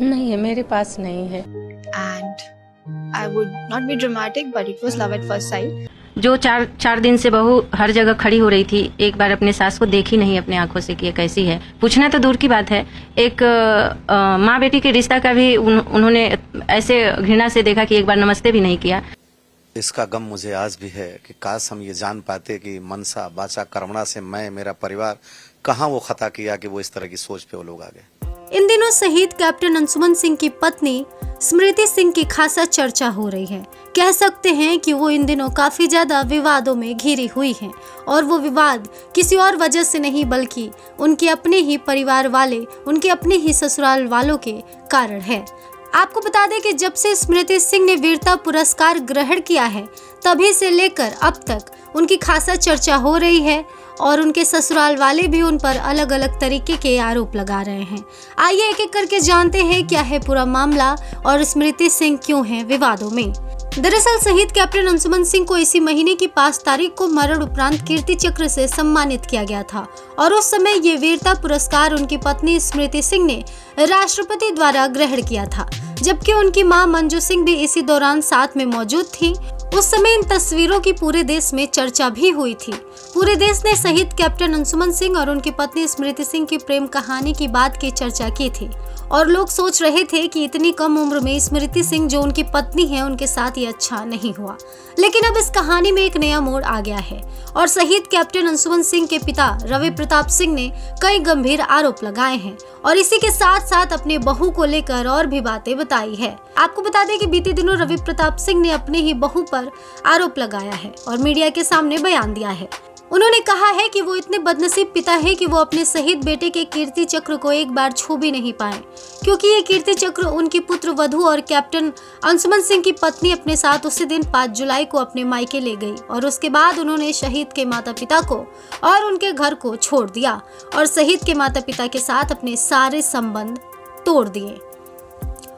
नहीं है, मेरे पास नहीं है। And I would not be dramatic, but it was love at first sight. जो चार दिन से बहू हर जगह खड़ी हो रही थी, एक बार अपने सास को देखी नहीं अपने आंखों से कि ये कैसी है। पूछना तो दूर की बात है, एक माँ बेटी के रिश्ता का भी उन्होंने ऐसे घृणा से देखा कि एक बार नमस्ते भी नहीं किया। इसका गम मुझे आज भी है कि काश हम ये जान पाते कि मनसा वाचा कर्मणा से मैं, मेरा परिवार कहाँ वो खता किया कि वो इस तरह की सोच पे वो लोग आ गए। इन दिनों शहीद कैप्टन अंशुमन सिंह की पत्नी स्मृति सिंह की खासा चर्चा हो रही है। कह सकते हैं कि वो इन दिनों काफी ज्यादा विवादों में घिरी हुई हैं और वो विवाद किसी और वजह से नहीं बल्कि उनके अपने ही परिवार वाले, उनके अपने ही ससुराल वालों के कारण है। आपको बता दें कि जब से स्मृति सिंह ने वीरता पुरस्कार ग्रहण किया है तभी से लेकर अब तक उनकी खासा चर्चा हो रही है और उनके ससुराल वाले भी उन पर अलग अलग तरीके के आरोप लगा रहे हैं। आइए एक एक करके जानते हैं क्या है पूरा मामला और स्मृति सिंह क्यों है विवादों में। दरअसल शहीद कैप्टन अंशुमन सिंह को इसी महीने की 5 तारीख को मरण उपरांत कीर्ति चक्र से सम्मानित किया गया था और उस समय ये वीरता पुरस्कार उनकी पत्नी स्मृति सिंह ने राष्ट्रपति द्वारा ग्रहण किया था, जबकि उनकी मां मंजू सिंह भी इसी दौरान साथ में मौजूद थी। उस समय इन तस्वीरों की पूरे देश में चर्चा भी हुई थी। पूरे देश ने शहीद कैप्टन अंशुमन सिंह और उनकी पत्नी स्मृति सिंह की प्रेम कहानी की बात की चर्चा की थी और लोग सोच रहे थे कि इतनी कम उम्र में स्मृति सिंह जो उनकी पत्नी है उनके साथ ये अच्छा नहीं हुआ। लेकिन अब इस कहानी में एक नया मोड़ आ गया है और शहीद कैप्टन अंशुमन सिंह के पिता रवि प्रताप सिंह ने कई गंभीर आरोप लगाए हैं और इसी के साथ साथ अपने बहू को लेकर और भी बातें बताई है। आपको बता दें कि बीते दिनों रवि प्रताप सिंह ने अपने ही बहू पर आरोप लगाया है और मीडिया के सामने बयान दिया है। उन्होंने कहा है कि वो इतने बदनसीब पिता है कि वो अपने शहीद बेटे के कीर्ति चक्र को एक बार छू भी नहीं पाए, क्योंकि ये कीर्ति चक्र उनकी पुत्र वधू और कैप्टन अंशुमन सिंह की पत्नी अपने साथ उसी दिन 5 जुलाई को अपने मायके ले गई और उसके बाद उन्होंने शहीद के माता पिता को और उनके घर को छोड़ दिया और शहीद के माता पिता के साथ अपने सारे संबंध तोड़ दिए।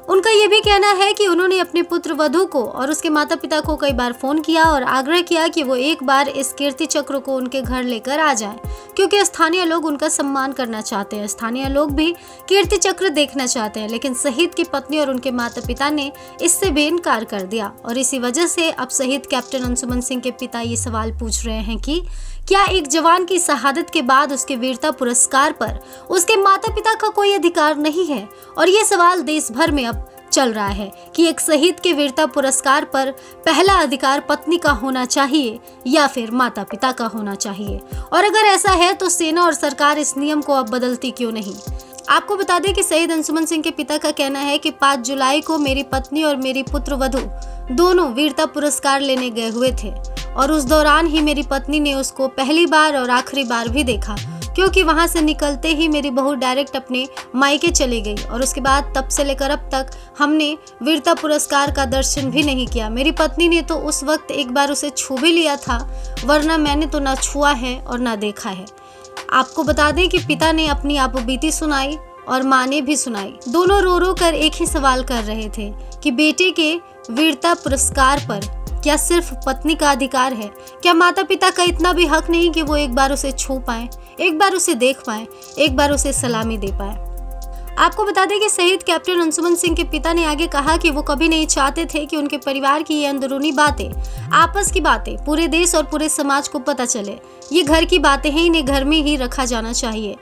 उनका ये भी कहना है कि उन्होंने अपने पुत्र वधू को और उसके माता पिता को कई बार फोन किया और आग्रह किया कि वो एक बार इस कीर्ति चक्र को उनके घर लेकर आ जाएं, क्योंकि स्थानीय लोग उनका सम्मान करना चाहते हैं, स्थानीय लोग भी कीर्ति चक्र देखना चाहते हैं। लेकिन शहीद की पत्नी और उनके माता पिता ने इससे भी इनकार कर दिया और इसी वजह से अब शहीद कैप्टन अंशुमन सिंह के पिता ये सवाल पूछ रहे हैं कि क्या एक जवान की शहादत के बाद उसके वीरता पुरस्कार पर उसके माता पिता का कोई अधिकार नहीं है। और ये सवाल देश भर में अब चल रहा है कि एक शहीद के वीरता पुरस्कार पर पहला अधिकार पत्नी का होना चाहिए या फिर माता पिता का होना चाहिए, और अगर ऐसा है तो सेना और सरकार इस नियम को अब बदलती क्यों नहीं। आपको बता दें कि शहीद अंशुमन सिंह के पिता का कहना है कि 5 जुलाई को मेरी पत्नी और मेरी पुत्र वधू दोनों वीरता पुरस्कार लेने गए हुए थे और उस दौरान ही मेरी पत्नी ने उसको पहली बार और आखिरी बार भी देखा, क्योंकि वहां से निकलते ही मेरी बहू डायरेक्ट अपने मायके चली गई और उसके बाद तब से लेकर अब तक हमने वीरता पुरस्कार का दर्शन भी नहीं किया। मेरी पत्नी ने तो उस वक्त एक बार उसे छू भी लिया था, वरना मैंने तो ना छुआ है और ना देखा है। आपको बता दें कि पिता ने अपनी आपबीती सुनाई और माँ ने भी सुनाई। दोनों रो रो कर एक ही सवाल कर रहे थे कि बेटे के वीरता पुरस्कार पर क्या सिर्फ पत्नी का अधिकार है? क्या माता पिता का इतना भी हक नहीं कि वो एक बार उसे छू पाएं, एक बार उसे देख पाएं, एक बार उसे सलामी दे पाएं? आपको बता दें कि शहीद कैप्टन अंशुमन सिंह के पिता ने आगे कहा कि वो कभी नहीं चाहते थे कि उनके परिवार की ये अंदरूनी बातें, आपस की बातें पूरे देश और पूरे समाज को पता चले। ये घर की बातें हैं, इन्हें घर में ही रखा जाना चाहिए।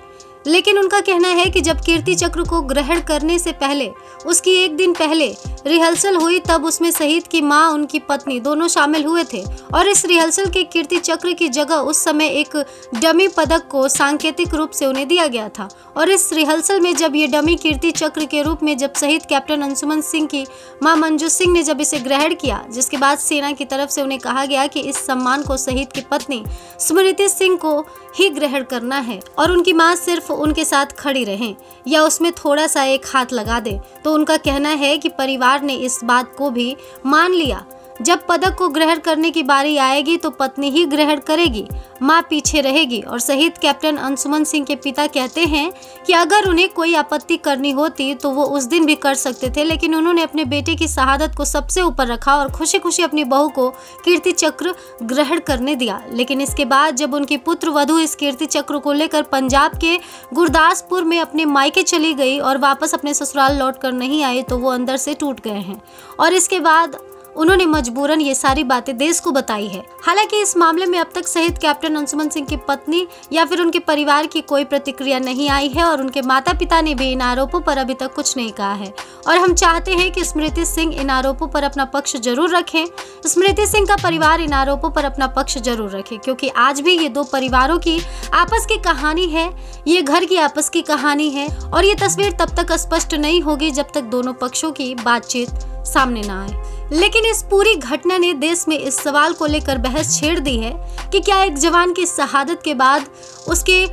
लेकिन उनका कहना है कि जब कीर्ति चक्र को ग्रहण करने से पहले उसकी एक दिन पहले रिहर्सल हुई, तब उसमें शहीद की मां, उनकी पत्नी दोनों शामिल हुए थे और इस रिहर्सल के कीर्ति चक्र की जगह उस समय एक डमी पदक को सांकेतिक रूप से उन्हें दिया गया था। और इस रिहर्सल में जब ये डमी कीर्ति चक्र के रूप में जब शहीद कैप्टन अंशुमन सिंह की मां मंजू सिंह ने जब इसे ग्रहण किया, जिसके बाद सेना की तरफ से उन्हें कहा गया कि इस सम्मान को शहीद की पत्नी स्मृति सिंह को ही ग्रहण करना है और उनकी मां सिर्फ उनके साथ खड़ी रहें या उसमें थोड़ा सा एक हाथ लगा दे, तो उनका कहना है कि परिवार ने इस बात को भी मान लिया। जब पदक को ग्रहण करने की बारी आएगी तो पत्नी ही ग्रहण करेगी, मां पीछे रहेगी। और शहीद कैप्टन अंशुमन सिंह के पिता कहते हैं कि अगर उन्हें कोई आपत्ति करनी होती तो वो उस दिन भी कर सकते थे, लेकिन उन्होंने अपने बेटे की शहादत को सबसे ऊपर रखा और खुशी खुशी अपनी बहू को कीर्ति चक्र ग्रहण करने दिया। लेकिन इसके बाद जब उनकी पुत्र वधू इस कीर्ति चक्र को लेकर पंजाब के गुरदासपुर में अपने मायके चली गई और वापस अपने ससुराल लौटकर नहीं आई तो वो अंदर से टूट गए हैं और इसके बाद उन्होंने मजबूरन ये सारी बातें देश को बताई है। हालांकि इस मामले में अब तक शहीद कैप्टन अंशुमन सिंह की पत्नी या फिर उनके परिवार की कोई प्रतिक्रिया नहीं आई है और उनके माता पिता ने भी इन आरोपों पर अभी तक कुछ नहीं कहा है और हम चाहते हैं कि स्मृति सिंह इन आरोपों पर अपना पक्ष जरूर रखें। स्मृति सिंह का परिवार इन आरोपों पर अपना पक्ष जरूर रखे, क्योंकि आज भी ये दो परिवारों की आपस की कहानी है, ये घर की आपस की कहानी है और ये तस्वीर तब तक स्पष्ट नहीं होगी जब तक दोनों पक्षों की बातचीत सामने ना आए। लेकिन इस पूरी घटना ने देश में इस सवाल को लेकर बहस छेड़ दी है कि क्या एक जवान की शहादत के बाद, उसके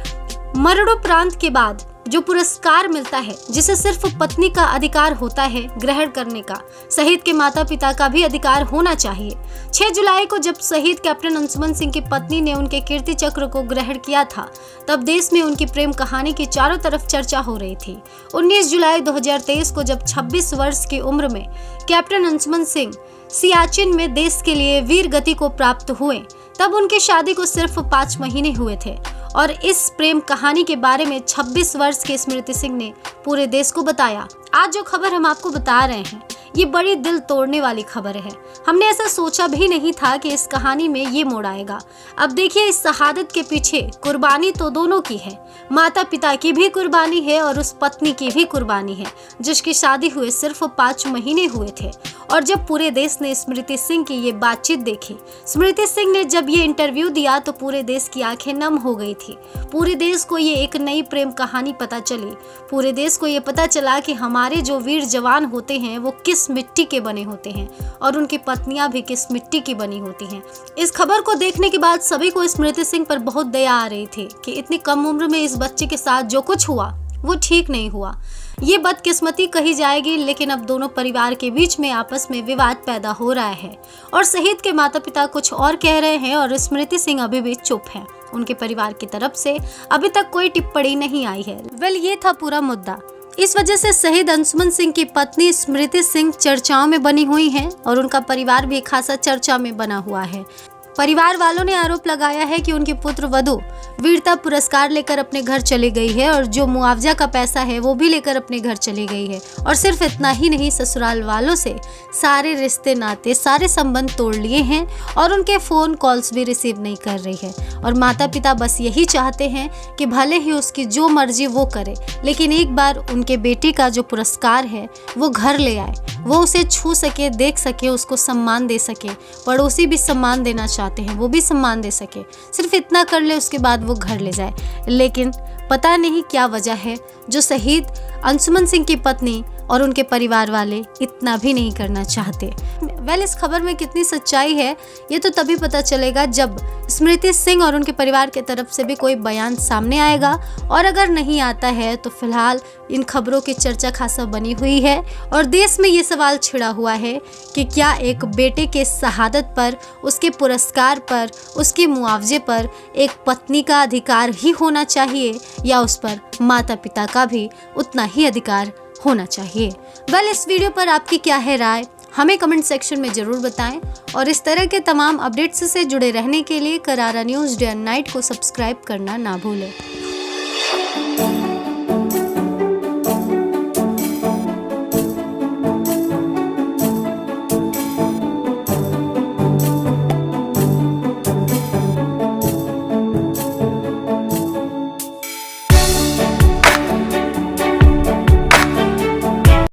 मरणोपरांत के बाद जो पुरस्कार मिलता है जिसे सिर्फ पत्नी का अधिकार होता है ग्रहण करने का, शहीद के माता पिता का भी अधिकार होना चाहिए। 6 जुलाई को जब शहीद कैप्टन अंशुमन सिंह की पत्नी ने उनके कीर्ति चक्र को ग्रहण किया था तब देश में उनकी प्रेम कहानी की चारों तरफ चर्चा हो रही थी। 19 जुलाई 2023 को जब 26 वर्ष की उम्र में कैप्टन अंशुमन सिंह सियाचिन में देश के लिए वीर गति को प्राप्त हुए तब उनकी शादी को सिर्फ 5 महीने हुए थे और इस प्रेम कहानी के बारे में 26 वर्ष के स्मृति सिंह ने पूरे देश को बताया। आज जो खबर हम आपको बता रहे हैं ये बड़ी दिल तोड़ने वाली खबर है। हमने ऐसा सोचा भी नहीं था कि इस कहानी में ये मोड़ आएगा। अब देखिए, इस शहादत के पीछे कुर्बानी तो दोनों की है, माता पिता की भी कुर्बानी है और उस पत्नी की भी कुर्बानी है जिसकी शादी हुए सिर्फ 5 महीने हुए थे। और जब पूरे देश ने स्मृति सिंह की ये बातचीत देखी, स्मृति सिंह ने जब ये इंटरव्यू दिया तो पूरे देश की आंखें नम हो गई थी। पूरे देश को ये एक नई प्रेम कहानी पता चली। पूरे देश को ये पता चला कि हमारे जो वीर जवान होते हैं वो किस मिट्टी के बने होते हैं और उनकी पत्नियां भी किस मिट्टी की बनी होती हैं। इस खबर को देखने के बाद सभी को स्मृति सिंह पर बहुत दया आ रही थी कि इतनी कम उम्र में इस बच्चे के साथ जो कुछ हुआ वो ठीक नहीं हुआ, ये बदकिस्मती कही जाएगी। लेकिन अब दोनों परिवार के बीच में आपस में विवाद पैदा हो रहा है और शहीद के माता पिता कुछ और कह रहे हैं और स्मृति सिंह अभी भी चुप है। उनके परिवार की तरफ से अभी तक कोई टिप्पणी नहीं आई है। ये था पूरा मुद्दा। इस वजह से शहीद अंशुमन सिंह की पत्नी स्मृति सिंह चर्चाओं में बनी हुई हैं और उनका परिवार भी खासा चर्चा में बना हुआ है। परिवार वालों ने आरोप लगाया है कि उनकी पुत्र वधू वीरता पुरस्कार लेकर अपने घर चली गई है और जो मुआवजा का पैसा है वो भी लेकर अपने घर चली गई है। और सिर्फ इतना ही नहीं, ससुराल वालों से सारे रिश्ते नाते, सारे संबंध तोड़ लिए हैं और उनके फोन कॉल्स भी रिसीव नहीं कर रही है। और माता पिता बस यही चाहते हैं कि भले ही उसकी जो मर्जी वो करे, लेकिन एक बार उनके बेटे का जो पुरस्कार है वो घर ले आए, वो उसे छू सके, देख सके, उसको सम्मान दे सके। पड़ोसी भी सम्मान देना चाहते हैं, वो भी सम्मान दे सके। सिर्फ इतना कर ले, उसके बाद वो घर ले जाए। लेकिन पता नहीं क्या वजह है जो शहीद अंशुमन सिंह की पत्नी और उनके परिवार वाले इतना भी नहीं करना चाहते। इस खबर में कितनी सच्चाई है ये तो तभी पता चलेगा जब स्मृति सिंह और उनके परिवार की तरफ से भी कोई बयान सामने आएगा। और अगर नहीं आता है तो फिलहाल इन खबरों की चर्चा खासा बनी हुई है और देश में ये सवाल छिड़ा हुआ है कि क्या एक बेटे के शहादत पर, उसके पुरस्कार पर, उसके मुआवजे पर एक पत्नी का अधिकार ही होना चाहिए या उस पर माता पिता का भी उतना ही अधिकार होना चाहिए। इस वीडियो पर आपकी क्या है राय, हमें कमेंट सेक्शन में जरूर बताएं और इस तरह के तमाम अपडेट्स से जुड़े रहने के लिए करारा न्यूज़ डे एंड नाइट को सब्सक्राइब करना ना भूलें।